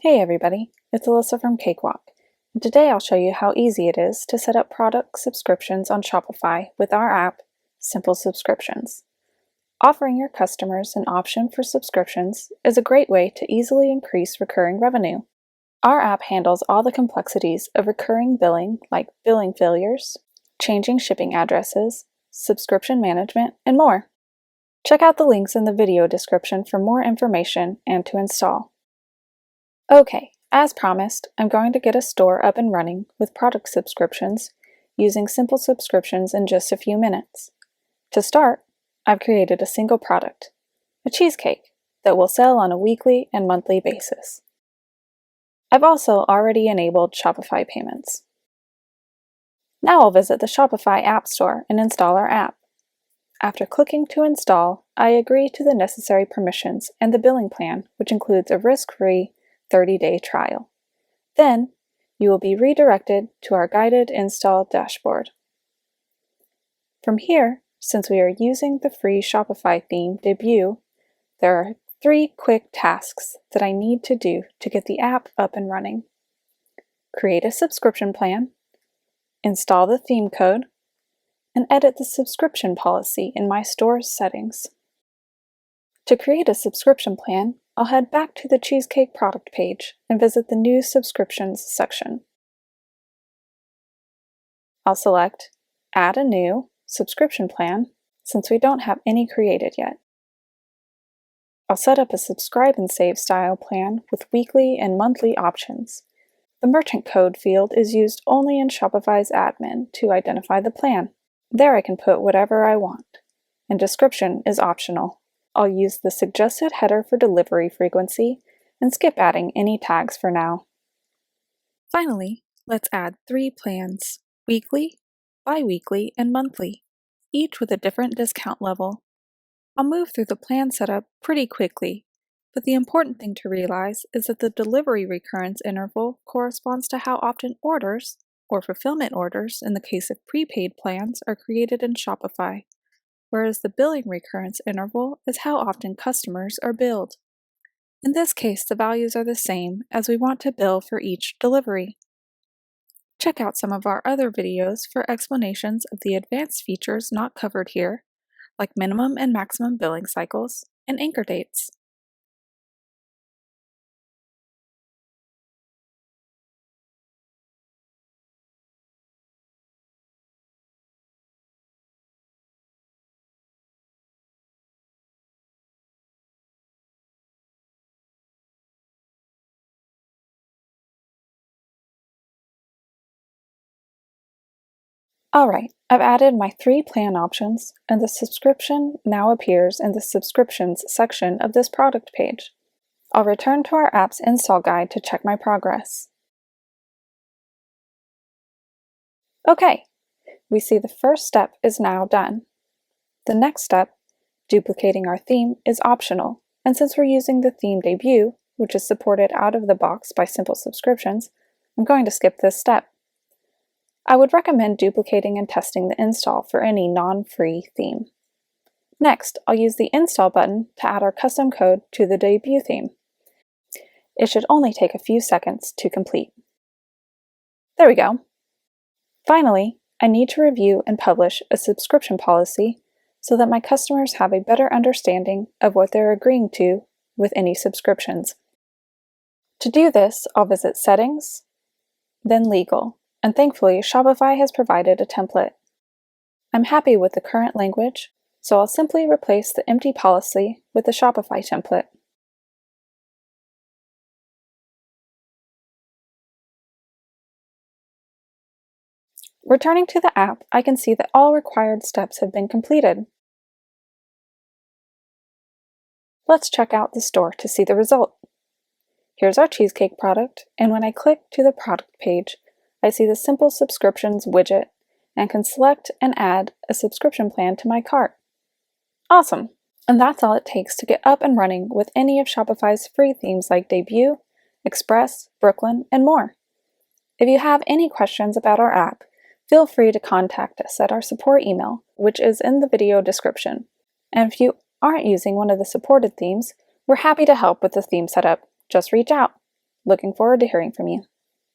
Hey everybody, it's Alyssa from Cakewalk, and today I'll show you how easy it is to set up product subscriptions on Shopify with our app, Simple Subscriptions. Offering your customers an option for subscriptions is a great way to easily increase recurring revenue. Our app handles all the complexities of recurring billing, like billing failures, changing shipping addresses, subscription management, and more. Check out the links in the video description for more information and to install. Okay, as promised, I'm going to get a store up and running with product subscriptions using Simple Subscriptions in just a few minutes. To start, I've created a single product, a cheesecake, that will sell on a weekly and monthly basis. I've also already enabled Shopify payments. Now I'll visit the Shopify App Store and install our app. After clicking to install, I agree to the necessary permissions and the billing plan, which includes a risk-free 30-day trial. Then, you will be redirected to our guided install dashboard. From here, since we are using the free Shopify theme Debut, there are 3 quick tasks that I need to do to get the app up and running. Create a subscription plan, install the theme code, and edit the subscription policy in my store's settings. To create a subscription plan, I'll head back to the Cheesecake product page and visit the New Subscriptions section. I'll select Add a New Subscription Plan since we don't have any created yet. I'll set up a subscribe and save style plan with weekly and monthly options. The merchant code field is used only in Shopify's admin to identify the plan. There I can put whatever I want, and description is optional. I'll use the suggested header for delivery frequency and skip adding any tags for now. Finally, let's add 3 plans, weekly, bi-weekly, and monthly, each with a different discount level. I'll move through the plan setup pretty quickly, but the important thing to realize is that the delivery recurrence interval corresponds to how often orders, or fulfillment orders in the case of prepaid plans, are created in Shopify, whereas the billing recurrence interval is how often customers are billed. In this case, the values are the same as we want to bill for each delivery. Check out some of our other videos for explanations of the advanced features not covered here, like minimum and maximum billing cycles and anchor dates. Alright, I've added my 3 plan options, and the subscription now appears in the Subscriptions section of this product page. I'll return to our app's install guide to check my progress. Okay, we see the first step is now done. The next step, duplicating our theme, is optional, and since we're using the theme Debut, which is supported out of the box by Simple Subscriptions, I'm going to skip this step. I would recommend duplicating and testing the install for any non-free theme. Next, I'll use the Install button to add our custom code to the Debut theme. It should only take a few seconds to complete. There we go. Finally, I need to review and publish a subscription policy so that my customers have a better understanding of what they're agreeing to with any subscriptions. To do this, I'll visit Settings, then Legal, and thankfully Shopify has provided a template. I'm happy with the current language, so I'll simply replace the empty policy with the Shopify template. Returning to the app, I can see that all required steps have been completed. Let's check out the store to see the result. Here's our cheesecake product, and when I click to the product page, I see the Simple Subscriptions widget and can select and add a subscription plan to my cart. Awesome! And that's all it takes to get up and running with any of Shopify's free themes like Debut, Express, Brooklyn, and more. If you have any questions about our app, feel free to contact us at our support email, which is in the video description. And if you aren't using one of the supported themes, we're happy to help with the theme setup. Just reach out. Looking forward to hearing from you.